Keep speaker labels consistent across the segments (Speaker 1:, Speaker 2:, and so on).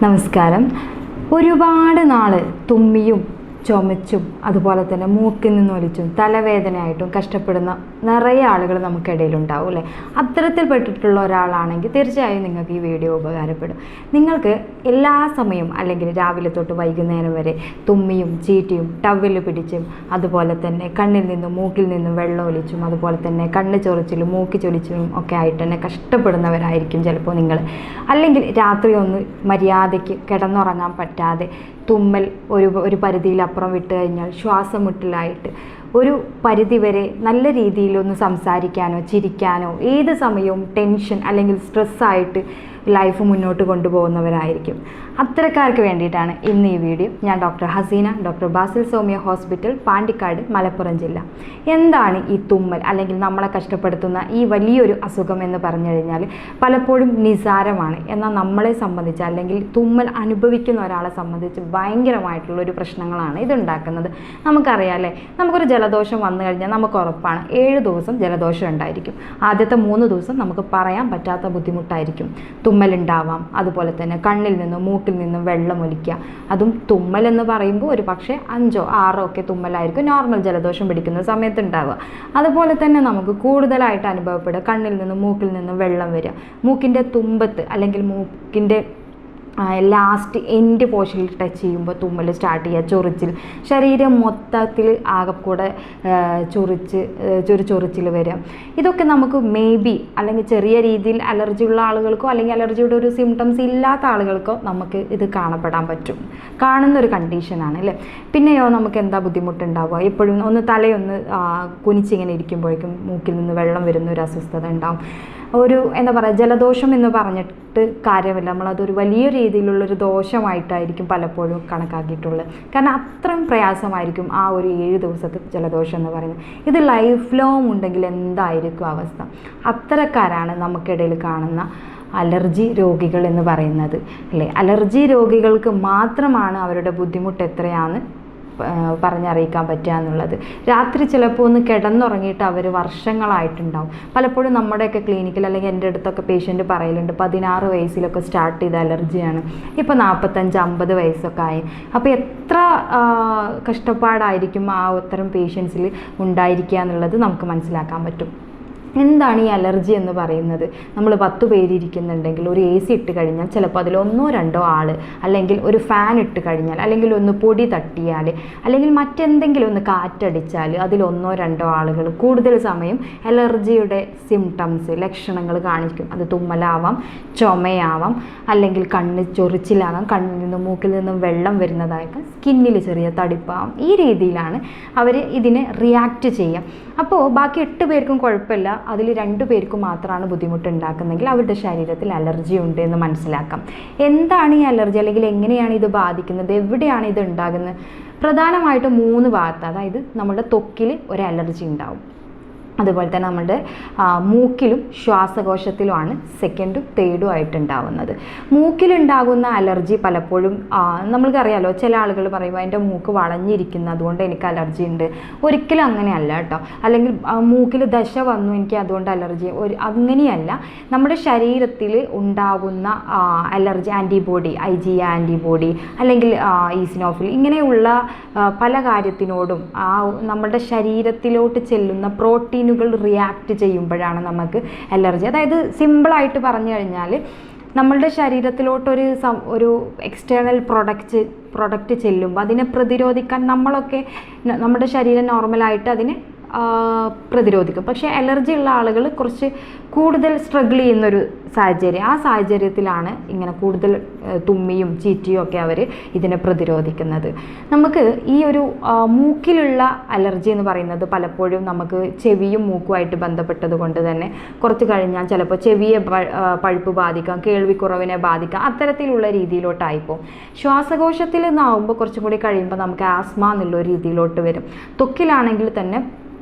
Speaker 1: നമസ്കാരം. ഒരുപാട് നാൾ തുമ്മിയും ചുമച്ചും അതുപോലെ തന്നെ മൂക്കിൽ നിന്ന് ഒലിച്ചും തലവേദനയായിട്ടും കഷ്ടപ്പെടുന്ന നിറയെ ആളുകൾ നമുക്കിടയിലുണ്ടാവും അല്ലേ? അത്തരത്തിൽപ്പെട്ടിട്ടുള്ള ഒരാളാണെങ്കിൽ തീർച്ചയായും നിങ്ങൾക്ക് ഈ വീഡിയോ ഉപകാരപ്പെടും. നിങ്ങൾക്ക് എല്ലാ സമയവും അല്ലെങ്കിൽ രാവിലെ തൊട്ട് വൈകുന്നേരം വരെ തുമ്മിയും ചീറ്റിയും ടവൽ പിടിച്ചും അതുപോലെ തന്നെ കണ്ണിൽ നിന്നും മൂക്കിൽ നിന്നും വെള്ളം ഒലിച്ചും അതുപോലെ തന്നെ കണ്ണ് ചൊറിച്ചിലും മൂക്ക് ചൊലിച്ചും ഒക്കെ ആയിട്ട് തന്നെ കഷ്ടപ്പെടുന്നവരായിരിക്കും ചിലപ്പോൾ നിങ്ങൾ. അല്ലെങ്കിൽ രാത്രി ഒന്ന് മര്യാദയ്ക്ക് കിടന്നുറങ്ങാൻ പറ്റാതെ തുമ്മൽ ഒരു പരിധിയിലപ്പുറം വിട്ട് കഴിഞ്ഞാൽ ശ്വാസം മുട്ടലായിട്ട് ഒരു പരിധിവരെ നല്ല രീതിയിലൊന്ന് സംസാരിക്കാനോ ചിരിക്കാനോ ഏത് സമയവും ടെൻഷൻ അല്ലെങ്കിൽ സ്ട്രെസ്സായിട്ട് ലൈഫ് മുന്നോട്ട് കൊണ്ടുപോകുന്നവരായിരിക്കും. അത്തരക്കാർക്ക് വേണ്ടിയിട്ടാണ് ഇന്ന് ഈ വീഡിയോ. ഞാൻ doctor Haseena, doctor Basil സോമിയ hospital, Pandikkad, Malappuram ജില്ല. എന്താണ് ഈ തുമ്മൽ അല്ലെങ്കിൽ നമ്മളെ കഷ്ടപ്പെടുത്തുന്ന ഈ വലിയൊരു അസുഖം എന്ന് പറഞ്ഞു കഴിഞ്ഞാൽ പലപ്പോഴും നിസാരമാണ്. എന്നാൽ നമ്മളെ സംബന്ധിച്ച് അല്ലെങ്കിൽ തുമ്മൽ അനുഭവിക്കുന്ന ഒരാളെ സംബന്ധിച്ച് ഭയങ്കരമായിട്ടുള്ളൊരു പ്രശ്നങ്ങളാണ് ഇതുണ്ടാക്കുന്നത്. നമുക്കറിയാം അല്ലേ, നമുക്കൊരു ജലദോഷം വന്നു കഴിഞ്ഞാൽ നമുക്ക് ഉറപ്പാണ് 7 ദിവസം ജലദോഷം ഉണ്ടായിരിക്കും. ആദ്യത്തെ 3 ദിവസം നമുക്ക് പറയാൻ പറ്റാത്ത ബുദ്ധിമുട്ടായിരിക്കും. തുമ്മലുണ്ടാവാം, അതുപോലെ തന്നെ കണ്ണിൽ നിന്നും മൂക്കിൽ നിന്നും വെള്ളം ഒലിക്കുക. അതും തുമ്മലെന്ന് പറയുമ്പോൾ ഒരു പക്ഷേ 5 6 ഒക്കെ തുമ്മലായിരിക്കും നോർമൽ ജലദോഷം പിടിക്കുന്ന സമയത്ത് ഉണ്ടാവുക. അതുപോലെ തന്നെ നമുക്ക് കൂടുതലായിട്ട് അനുഭവപ്പെടുക കണ്ണിൽ നിന്നും മൂക്കിൽ നിന്നും വെള്ളം വരിക, മൂക്കിൻ്റെ തുമ്പത്ത് അല്ലെങ്കിൽ മൂക്കിൻ്റെ ലാസ്റ്റ് എൻഡ് പോർഷനിൽ ടച്ച് ചെയ്യുമ്പോൾ തുമ്മൽ സ്റ്റാർട്ട് ചെയ്യുക, ചൊറിച്ചിൽ, ശരീരം മൊത്തത്തിൽ ആകെക്കൂടെ ചൊറിച്ചിൽ വരിക. ഇതൊക്കെ നമുക്ക് മേ ബി അല്ലെങ്കിൽ ചെറിയ രീതിയിൽ അലർജി ഉള്ള ആളുകൾക്കോ അല്ലെങ്കിൽ അലർജിയുടെ ഒരു സിംറ്റംസ് ഇല്ലാത്ത ആളുകൾക്കോ നമുക്ക് ഇത് കാണപ്പെടാൻ പറ്റും, കാണുന്നൊരു കണ്ടീഷനാണ് അല്ലേ. പിന്നെയോ നമുക്ക് എന്താ ബുദ്ധിമുട്ടുണ്ടാവുക, എപ്പോഴും ഒന്ന് തലയൊന്ന് കുനിച്ചിങ്ങനെ ഇരിക്കുമ്പോഴേക്കും മൂക്കിൽ നിന്ന് വെള്ളം വരുന്ന ഒരു അസ്വസ്ഥത ഉണ്ടാവും. ഒരു എന്താ പറയുക, ജലദോഷം എന്ന് പറഞ്ഞിട്ട് കാര്യമില്ല, നമ്മളതൊരു വലിയ രീതിയിലുള്ളൊരു ദോഷമായിട്ടായിരിക്കും പലപ്പോഴും കണക്കാക്കിയിട്ടുള്ളത്. കാരണം അത്രയും പ്രയാസമായിരിക്കും ആ ഒരു 7 ദിവസത്തെ ജലദോഷം എന്ന് പറയുന്നത്. ഇത് ലൈഫ് ലോങ് ഉണ്ടെങ്കിൽ എന്തായിരിക്കും അവസ്ഥ? അത്തരക്കാരാണ് നമുക്കിടയിൽ കാണുന്ന അലർജി രോഗികൾ എന്ന് പറയുന്നത് അല്ലേ. അലർജി രോഗികൾക്ക് മാത്രമാണ് അവരുടെ ബുദ്ധിമുട്ട് എത്രയാണെന്ന് പറഞ്ഞറിയിക്കാൻ പറ്റുക എന്നുള്ളത്. രാത്രി ചിലപ്പോൾ ഒന്ന് കിടന്നുറങ്ങിയിട്ട് അവർ വർഷങ്ങളായിട്ടുണ്ടാവും. പലപ്പോഴും നമ്മുടെയൊക്കെ ക്ലിനിക്കിൽ അല്ലെങ്കിൽ എൻ്റെ അടുത്തൊക്കെ പേഷ്യൻ്റ് പറയലുണ്ട് 16 വയസ്സിലൊക്കെ സ്റ്റാർട്ട് ചെയ്ത അലർജിയാണ്, ഇപ്പോൾ 45-50 വയസ്സൊക്കെ ആയി. അപ്പോൾ എത്ര കഷ്ടപ്പാടായിരിക്കും ആ അത്തരം പേഷ്യൻസിൽ ഉണ്ടായിരിക്കുക എന്നുള്ളത് നമുക്ക് മനസ്സിലാക്കാൻ പറ്റും. എന്താണ് ഈ അലർജി എന്ന് പറയുന്നത്? നമ്മൾ 10 പേരിയ്ക്കുന്നുണ്ടെങ്കിൽ ഒരു AC ഇട്ട് കഴിഞ്ഞാൽ ചിലപ്പോൾ അതിൽ 1-2 ആൾ, അല്ലെങ്കിൽ ഒരു ഫാൻ ഇട്ട് കഴിഞ്ഞാൽ, അല്ലെങ്കിൽ ഒന്ന് പൊടി തട്ടിയാൽ, അല്ലെങ്കിൽ മറ്റെന്തെങ്കിലും ഒന്ന് കാറ്റടിച്ചാൽ അതിൽ 1-2 ആളുകൾ കൂടുതൽ സമയം അലർജിയുടെ സിംറ്റംസ് ലക്ഷണങ്ങൾ കാണിക്കും. അത് തുമ്മലാവാം, ചുമയാവാം, അല്ലെങ്കിൽ കണ്ണ് ചൊറിച്ചിലാകാം, കണ്ണിൽ നിന്നും മൂക്കിൽ നിന്നും വെള്ളം വരുന്നതായിരിക്കും, സ്കിന്നിൽ ചെറിയ തടിപ്പാവും. ഈ രീതിയിലാണ് അവർ ഇതിനെ റിയാക്റ്റ് ചെയ്യുക. അപ്പോൾ ബാക്കി 8 പേർക്കും കുഴപ്പമില്ല, അതിൽ 2 പേർക്കും മാത്രമാണ് ബുദ്ധിമുട്ടുണ്ടാക്കുന്നതെങ്കിൽ അവരുടെ ശരീരത്തിൽ അലർജി ഉണ്ട് എന്ന് മനസ്സിലാക്കാം. എന്താണ് ഈ അലർജി അല്ലെങ്കിൽ എങ്ങനെയാണ് ഇത് ബാധിക്കുന്നത്, എവിടെയാണ് ഇത് ഉണ്ടാകുന്നത്? പ്രധാനമായിട്ടും 3 ഭാഗത്ത്, അതായത് നമ്മുടെ ത്വക്കിൽ ഒരു അലർജി ഉണ്ടാവും, അതുപോലെ തന്നെ നമ്മുടെ മൂക്കിലും ശ്വാസകോശത്തിലുമാണ് 2nd 3rd ആയിട്ടുണ്ടാവുന്നത്. മൂക്കിലുണ്ടാകുന്ന അലർജി പലപ്പോഴും നമ്മൾക്കറിയാലോ, ചില ആളുകൾ പറയുമ്പോൾ എൻ്റെ മൂക്ക് വളഞ്ഞിരിക്കുന്നു അതുകൊണ്ട് എനിക്ക് അലർജി ഉണ്ട്. ഒരിക്കലും അങ്ങനെയല്ല കേട്ടോ. അല്ലെങ്കിൽ മൂക്കിൽ ദശ വന്നു എനിക്ക് അതുകൊണ്ട് അലർജി, അങ്ങനെയല്ല. നമ്മുടെ ശരീരത്തിൽ ഉണ്ടാകുന്ന അലർജി ആൻറ്റിബോഡി, IgE ആൻറ്റിബോഡി അല്ലെങ്കിൽ ഈസിനോഫിൽ, ഇങ്ങനെയുള്ള പല കാര്യത്തിനോടും നമ്മുടെ ശരീരത്തിലോട്ട് ചെല്ലുന്ന പ്രോട്ടീൻ റിയാക്ട് ചെയ്യുമ്പോഴാണ് നമുക്ക് അലർജി. അതായത് സിമ്പിളായിട്ട് പറഞ്ഞു കഴിഞ്ഞാൽ നമ്മളുടെ ശരീരത്തിലോട്ടൊരു എക്സ്റ്റേണൽ പ്രൊഡക്റ്റ് ചെല്ലുമ്പോൾ അതിനെ പ്രതിരോധിക്കാൻ നമ്മുടെ ശരീരം നോർമലായിട്ട് അതിനെ പ്രതിരോധിക്കും. പക്ഷേ അലർജി ഉള്ള ആളുകൾ കുറച്ച് കൂടുതൽ സ്ട്രഗിൾ ചെയ്യുന്നൊരു സാഹചര്യം, ആ സാഹചര്യത്തിലാണ് ഇങ്ങനെ കൂടുതൽ തുമ്മിയും ചീറ്റിയും ഒക്കെ അവർ ഇതിനെ പ്രതിരോധിക്കുന്നത്. നമുക്ക് ഈ ഒരു മൂക്കിലുള്ള അലർജി എന്ന് പറയുന്നത് പലപ്പോഴും നമുക്ക് ചെവിയും മൂക്കുമായിട്ട് ബന്ധപ്പെട്ടത് കൊണ്ട് തന്നെ കുറച്ച് കഴിഞ്ഞാൽ ചിലപ്പോൾ ചെവിയെ പഴുപ്പ് ബാധിക്കാം, കേൾവിക്കുറവിനെ ബാധിക്കാം, അത്തരത്തിലുള്ള രീതിയിലോട്ടായിപ്പോൾ. ശ്വാസകോശത്തിൽ നിന്നാവുമ്പോൾ കുറച്ചും കൂടി കഴിയുമ്പോൾ നമുക്ക് ആസ്മ എന്നുള്ള രീതിയിലോട്ട് വരും. ത്വക്കിലാണെങ്കിൽ തന്നെ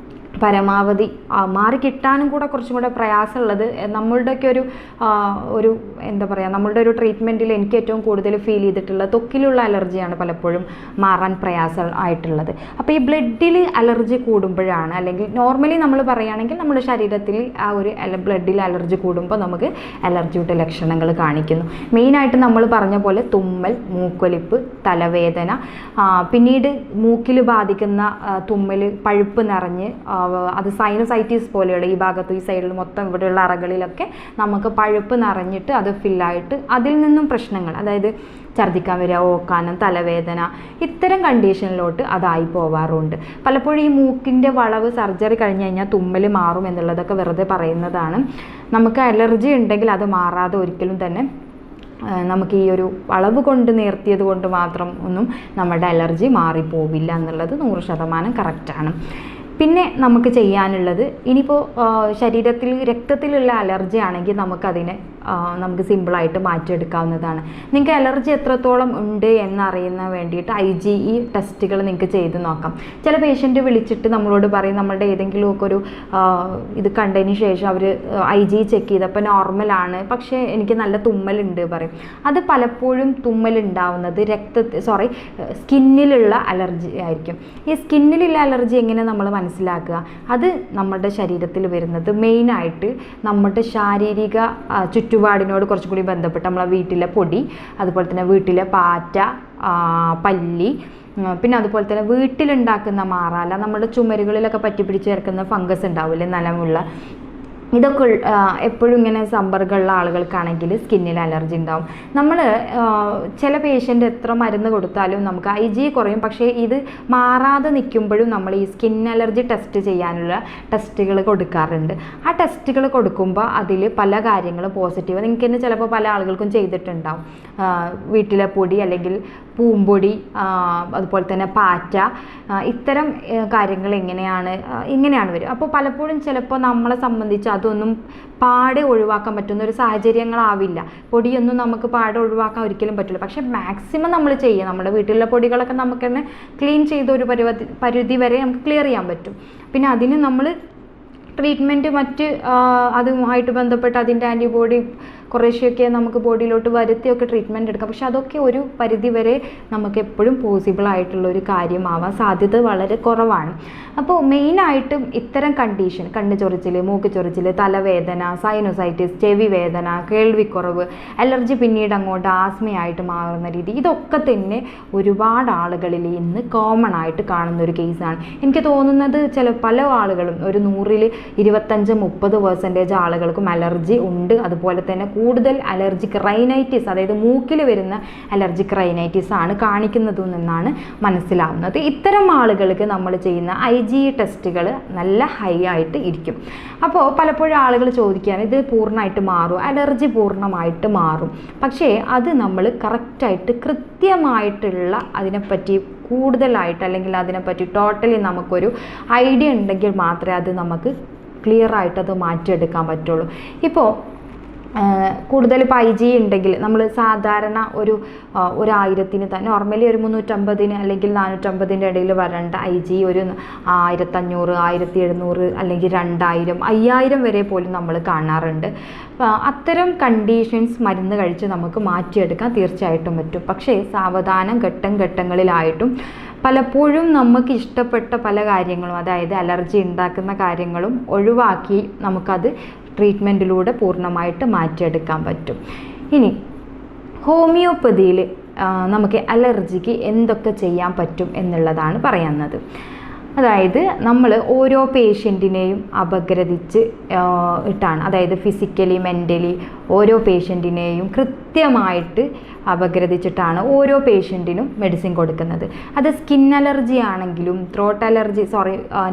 Speaker 1: പരമാവധി മാറിക്കിട്ടാനും കൂടെ കുറച്ചും കൂടെ പ്രയാസമുള്ളത് നമ്മളുടെയൊക്കെ ഒരു എന്താ പറയുക, നമ്മളുടെ ഒരു ട്രീറ്റ്മെൻറ്റിൽ എനിക്ക് ഏറ്റവും കൂടുതൽ ഫീൽ ചെയ്തിട്ടുള്ളത് ത്വക്കിലുള്ള അലർജിയാണ് പലപ്പോഴും മാറാൻ പ്രയാസം ആയിട്ടുള്ളത്. അപ്പോൾ ഈ ബ്ലഡിൽ അലർജി കൂടുമ്പോഴാണ്, അല്ലെങ്കിൽ നോർമലി നമ്മൾ പറയുകയാണെങ്കിൽ നമ്മുടെ ശരീരത്തിൽ ആ ഒരു ബ്ലഡിൽ അലർജി കൂടുമ്പോൾ നമുക്ക് അലർജിയുടെ ലക്ഷണങ്ങൾ കാണിക്കുന്നു. മെയിനായിട്ട് നമ്മൾ പറഞ്ഞ പോലെ തുമ്മൽ, മൂക്കൊലിപ്പ്, തലവേദന, പിന്നീട് മൂക്കിൽ ബാധിക്കുന്ന തുമ്മൽ, പഴുപ്പ് നിറഞ്ഞ് അത് സൈനസൈറ്റിസ് പോലെയുള്ള ഈ ഭാഗത്ത് ഈ സൈഡിൽ മൊത്തം ഇവിടെയുള്ള അറകളിലൊക്കെ നമുക്ക് പഴുപ്പ് നിറഞ്ഞിട്ട് അത് ഫില്ലായിട്ട് അതിൽ നിന്നും പ്രശ്നങ്ങൾ, അതായത് ഛർദ്ദിക്കാൻ വരിക, ഓക്കാനം, തലവേദന, ഇത്തരം കണ്ടീഷനിലോട്ട് അതായി പോവാറുണ്ട്. പലപ്പോഴും ഈ മൂക്കിൻ്റെ വളവ് സർജറി കഴിഞ്ഞ് കഴിഞ്ഞാൽ തുമ്മൽ മാറും എന്നുള്ളതൊക്കെ വെറുതെ പറയുന്നതാണ്. നമുക്ക് അലർജി ഉണ്ടെങ്കിൽ അത് മാറാതെ ഒരിക്കലും തന്നെ നമുക്ക് ഈ ഒരു വളവ് കൊണ്ട് നേർത്തിയത് കൊണ്ട് മാത്രം ഒന്നും നമ്മുടെ അലർജി മാറിപ്പോവില്ല എന്നുള്ളത് 100% കറക്റ്റാണ്. പിന്നെ നമുക്ക് ചെയ്യാനുള്ളത്, ഇനിയിപ്പോൾ ശരീരത്തിൽ രക്തത്തിലുള്ള അലർജി ആണെങ്കിൽ നമുക്ക് സിമ്പിളായിട്ട് മാറ്റിയെടുക്കാവുന്നതാണ്. നിങ്ങൾക്ക് അലർജി എത്രത്തോളം ഉണ്ട് എന്നറിയുന്ന വേണ്ടിയിട്ട് IgE ടെസ്റ്റുകൾ നിങ്ങൾക്ക് ചെയ്ത് നോക്കാം. ചില പേഷ്യൻറ്റ് വിളിച്ചിട്ട് നമ്മളോട് പറയും നമ്മളുടെ ഏതെങ്കിലുമൊക്കെ ഒരു ഇത് കണ്ടതിന് ശേഷം അവർ IgE ചെക്ക് ചെയ്തപ്പോൾ നോർമലാണ്, പക്ഷേ എനിക്ക് നല്ല തുമ്മലുണ്ട് പറയും. അത് പലപ്പോഴും തുമ്മലുണ്ടാവുന്നത് സ്കിന്നിലുള്ള അലർജി ആയിരിക്കും. ഈ സ്കിന്നിലുള്ള അലർജി എങ്ങനെ നമ്മൾ മനസ്സിലാക്കുക? അത് നമ്മുടെ ശരീരത്തിൽ വരുന്നത് മെയിനായിട്ട് നമ്മുടെ ശാരീരിക ചുറ്റുപാടിനോട് കുറച്ചും കൂടി ബന്ധപ്പെട്ട് നമ്മളെ വീട്ടിലെ പൊടി, അതുപോലെ തന്നെ വീട്ടിലെ പാറ്റ, പല്ലി, പിന്നെ അതുപോലെ തന്നെ വീട്ടിലുണ്ടാക്കുന്ന മാറാല, നമ്മുടെ ചുമരുകളിലൊക്കെ പറ്റിപ്പിടിച്ച് ചേർക്കുന്ന ഫംഗസ് ഉണ്ടാവില്ലേ നനമുള്ള, ഇതൊക്കെ എപ്പോഴും ഇങ്ങനെ സമ്പർക്കമുള്ള ആളുകൾക്കാണെങ്കിൽ സ്കിന്നിൽ അലർജി ഉണ്ടാവും. നമ്മൾ ചില പേഷ്യൻ്റ് എത്ര മരുന്ന് കൊടുത്താലും നമുക്ക് IgE കുറയും, പക്ഷേ ഇത് മാറാതെ നിൽക്കുമ്പോഴും നമ്മൾ ഈ സ്കിൻ അലർജി ടെസ്റ്റ് ചെയ്യാനുള്ള ടെസ്റ്റുകൾ കൊടുക്കാറുണ്ട്. ആ ടെസ്റ്റുകൾ കൊടുക്കുമ്പോൾ അതിൽ പല കാര്യങ്ങളും പോസിറ്റീവ്, നിങ്ങൾക്ക് തന്നെ ചിലപ്പോൾ പല ആളുകൾക്കും ചെയ്തിട്ടുണ്ടാവും. വീട്ടിലെ പൊടി അല്ലെങ്കിൽ പൂമ്പൊടി, അതുപോലെ തന്നെ പാറ്റ, ഇത്തരം കാര്യങ്ങൾ ഇങ്ങനെയാണ് വരും. അപ്പോൾ പലപ്പോഴും ചിലപ്പോൾ നമ്മളെ സംബന്ധിച്ച് അതൊന്നും പാടെ ഒഴിവാക്കാൻ പറ്റുന്ന ഒരു സാഹചര്യങ്ങളാവില്ല. പൊടിയൊന്നും നമുക്ക് പാടെ ഒഴിവാക്കാൻ ഒരിക്കലും പറ്റില്ല. പക്ഷേ മാക്സിമം നമ്മൾ ചെയ്യുക, നമ്മുടെ വീട്ടിലുള്ള പൊടികളൊക്കെ നമുക്ക് തന്നെ ക്ലീൻ ചെയ്ത് ഒരു പരിധി വരെ നമുക്ക് ക്ലിയർ ചെയ്യാൻ പറ്റും. പിന്നെ അതിന് നമ്മൾ ട്രീറ്റ്മെൻറ്റ് അതുമായിട്ട് ബന്ധപ്പെട്ട് അതിൻ്റെ ആൻറ്റിബോഡി കുറേശ്ശെയൊക്കെ നമുക്ക് ബോഡിയിലോട്ട് വരുത്തിയൊക്കെ ട്രീറ്റ്മെൻറ്റ് എടുക്കാം. പക്ഷെ അതൊക്കെ ഒരു പരിധി വരെ നമുക്ക് എപ്പോഴും പോസിബിളായിട്ടുള്ളൊരു കാര്യമാവാൻ സാധ്യത വളരെ കുറവാണ്. അപ്പോൾ മെയിനായിട്ടും ഇത്തരം കണ്ടീഷൻ, കണ്ണ് ചൊറിച്ചിൽ, മൂക്ക് ചൊറിച്ചിൽ, തലവേദന, സൈനോസൈറ്റിസ്, ചെവി വേദന, കേൾവിക്കുറവ്, അലർജി പിന്നീട് അങ്ങോട്ട് ആസ്മയായിട്ട് മാറുന്ന രീതി, ഇതൊക്കെ തന്നെ ഒരുപാട് ആളുകളിൽ ഇന്ന് കോമൺ ആയിട്ട് കാണുന്ന ഒരു കേസാണ്. എനിക്ക് തോന്നുന്നത് പല ആളുകളും ഒരു 100-ൽ 25-30% ആളുകൾക്കും അലർജി ഉണ്ട്. അതുപോലെ തന്നെ കൂടുതൽ അലർജിക് റൈനൈറ്റിസ്, അതായത് മൂക്കിൽ വരുന്ന അലർജിക് റൈനൈറ്റിസ് ആണ് കാണിക്കുന്നതെന്നാണ് മനസ്സിലാവുന്നത്. ഇത്തരം ആളുകൾക്ക് നമ്മൾ ചെയ്യുന്ന IgE ടെസ്റ്റുകൾ നല്ല ഹൈ ആയിട്ട് ഇരിക്കും. അപ്പോൾ പലപ്പോഴും ആളുകൾ ചോദിക്കുകയാണ്, ഇത് പൂർണ്ണമായിട്ട് മാറും, അലർജി പൂർണ്ണമായിട്ട് മാറും. പക്ഷേ അത് നമ്മൾ കറക്റ്റായിട്ട് കൃത്യമായിട്ടുള്ള അതിനെപ്പറ്റി കൂടുതലായിട്ട്, അല്ലെങ്കിൽ അതിനെപ്പറ്റി ടോട്ടലി നമുക്കൊരു ഐഡിയ ഉണ്ടെങ്കിൽ മാത്രമേ അത് നമുക്ക് ക്ലിയർ ആയിട്ട് അത് മാറ്റിയെടുക്കാൻ പറ്റുള്ളൂ. ഇപ്പോൾ കൂടുതൽ ഇപ്പോൾ IgE ഉണ്ടെങ്കിൽ നമ്മൾ സാധാരണ ഒരു 1000-ന് തന്നെ നോർമലി ഒരു 350 അല്ലെങ്കിൽ 450 ഇടയിൽ വരേണ്ട IgE ഒരു 1500, 1700 അല്ലെങ്കിൽ 2000, 5000 വരെ പോലും നമ്മൾ കാണാറുണ്ട്. അത്തരം കണ്ടീഷൻസ് മരുന്ന് കഴിച്ച് നമുക്ക് മാറ്റിയെടുക്കാൻ തീർച്ചയായിട്ടും പറ്റും. പക്ഷേ സാവധാനം ഘട്ടങ്ങളിലായിട്ടും പലപ്പോഴും നമുക്ക് ഇഷ്ടപ്പെട്ട പല കാര്യങ്ങളും, അതായത് അലർജി ഉണ്ടാക്കുന്ന കാര്യങ്ങളും ഒഴിവാക്കി നമുക്കത് ട്രീറ്റ്മെൻറ്റിലൂടെ പൂർണ്ണമായിട്ട് മാറ്റിയെടുക്കാൻ പറ്റും. ഇനി ഹോമിയോപ്പതിയിൽ നമുക്ക് അലർജിക്ക് എന്തൊക്കെ ചെയ്യാൻ പറ്റും എന്നുള്ളതാണ് പറയുന്നത്. അതായത് നമ്മൾ ഓരോ പേഷ്യൻറ്റിനെയും അപഗ്രഥിച്ച് ഇട്ടാണ്, അതായത് ഫിസിക്കലി മെൻ്റലി ഓരോ പേഷ്യൻറ്റിനെയും കൃത്യമായിട്ട് അപഗ്രഥിച്ചിട്ടാണ് ഓരോ പേഷ്യൻറ്റിനും മെഡിസിൻ കൊടുക്കുന്നത്. അത് സ്കിൻ അലർജി ആണെങ്കിലും, ത്രോട്ട് അലർജി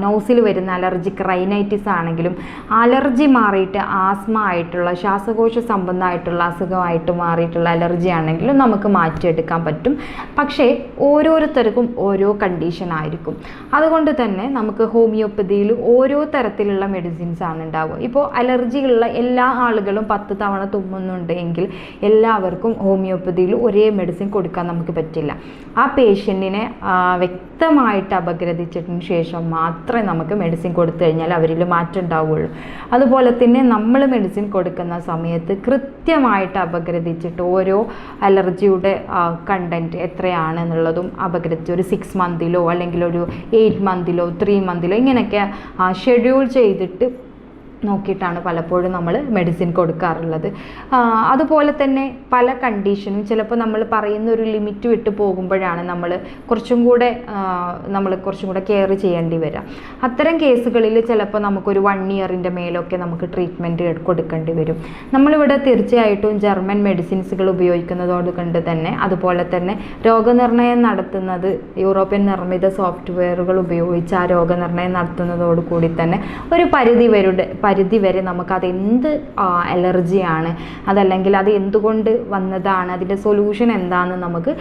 Speaker 1: നോസിൽ വരുന്ന അലർജിക് റൈനൈറ്റിസ് ആണെങ്കിലും, അലർജി മാറിയിട്ട് ആസ്മ ആയിട്ടുള്ള ശ്വാസകോശ സംബന്ധമായിട്ടുള്ള അസുഖമായിട്ട് മാറിയിട്ടുള്ള അലർജി ആണെങ്കിലും നമുക്ക് മാറ്റിയെടുക്കാൻ പറ്റും. പക്ഷേ ഓരോരുത്തർക്കും ഓരോ കണ്ടീഷൻ ആയിരിക്കും. അതുകൊണ്ട് തന്നെ നമുക്ക് ഹോമിയോപ്പതിയിൽ ഓരോ തരത്തിലുള്ള മെഡിസിൻസ് ആണ് ഉണ്ടാവുക. ഇപ്പോൾ അലർജിയുള്ള എല്ലാ ആളുകളും 10 തവണ തുമ്മുന്നുണ്ടെങ്കിൽ എല്ലാവർക്കും ഹോമിയോപ്പതിയിൽ ഒരേ മെഡിസിൻ കൊടുക്കാൻ നമുക്ക് പറ്റില്ല. ആ പേഷ്യൻറ്റിനെ വ്യക്തമായിട്ട് അപഗ്രഥിച്ചതിന് ശേഷം മാത്രമേ നമുക്ക് മെഡിസിൻ കൊടുത്തു കഴിഞ്ഞാൽ അവരിൽ മാറ്റം ഉണ്ടാവുകയുള്ളൂ. അതുപോലെ തന്നെ നമ്മൾ മെഡിസിൻ കൊടുക്കുന്ന സമയത്ത് കൃത്യമായിട്ട് അപഗ്രഥിച്ചിട്ട് ഓരോ അലർജിയുടെ കണ്ടൻറ്റ് എത്രയാണെന്നുള്ളതും അപഗ്രഥിച്ച് ഒരു 6 മന്തിലോ അല്ലെങ്കിൽ ഒരു 8 മന്തിലോ 3 മന്തിലോ ഇങ്ങനെയൊക്കെ ഷെഡ്യൂൾ ചെയ്തിട്ട് നോക്കിയിട്ടാണ് പലപ്പോഴും നമ്മൾ മെഡിസിൻ കൊടുക്കാറുള്ളത്. അതുപോലെ തന്നെ പല കണ്ടീഷനും ചിലപ്പോൾ നമ്മൾ പറയുന്ന ഒരു ലിമിറ്റ് വിട്ട് പോകുമ്പോഴാണ് നമ്മൾ കുറച്ചും കൂടെ കെയർ ചെയ്യേണ്ടി വരിക. അത്തരം കേസുകളിൽ ചിലപ്പോൾ നമുക്കൊരു 1 ഇയറിൻ്റെ മേലൊക്കെ നമുക്ക് ട്രീറ്റ്മെൻറ്റ് കൊടുക്കേണ്ടി വരും. നമ്മളിവിടെ തീർച്ചയായിട്ടും ജർമ്മൻ മെഡിസിൻസുകൾ ഉപയോഗിക്കുന്നതോട് കൊണ്ട് തന്നെ അതുപോലെ തന്നെ രോഗനിർണയം നടത്തുന്നത് യൂറോപ്യൻ നിർമ്മിത സോഫ്റ്റ്വെയറുകൾ ഉപയോഗിച്ച് ആ രോഗനിർണയം നടത്തുന്നതോട് കൂടി തന്നെ ഒരു പരിധി വരെ നമുക്കത് എന്ത് അലർജിയാണ്, അതല്ലെങ്കിൽ അത് എന്തുകൊണ്ട് വന്നതാണ്, അതിൻ്റെ സൊല്യൂഷൻ എന്താണെന്ന് നമുക്ക്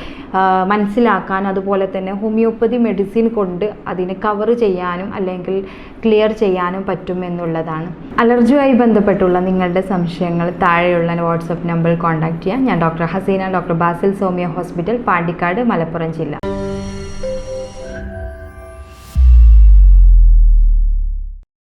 Speaker 1: മനസ്സിലാക്കാൻ, അതുപോലെ തന്നെ ഹോമിയോപ്പതി മെഡിസിൻ കൊണ്ട് അതിനെ കവർ ചെയ്യാനും അല്ലെങ്കിൽ ക്ലിയർ ചെയ്യാനും പറ്റും എന്നുള്ളതാണ്. അലർജിയുമായി ബന്ധപ്പെട്ടുള്ള നിങ്ങളുടെ സംശയങ്ങൾ താഴെയുള്ള വാട്സപ്പ് നമ്പറിൽ കോൺടാക്ട് ചെയ്യാം. ഞാൻ doctor Haseena, doctor Basil homoeo hospital, Pandikkad, Malappuram ജില്ല.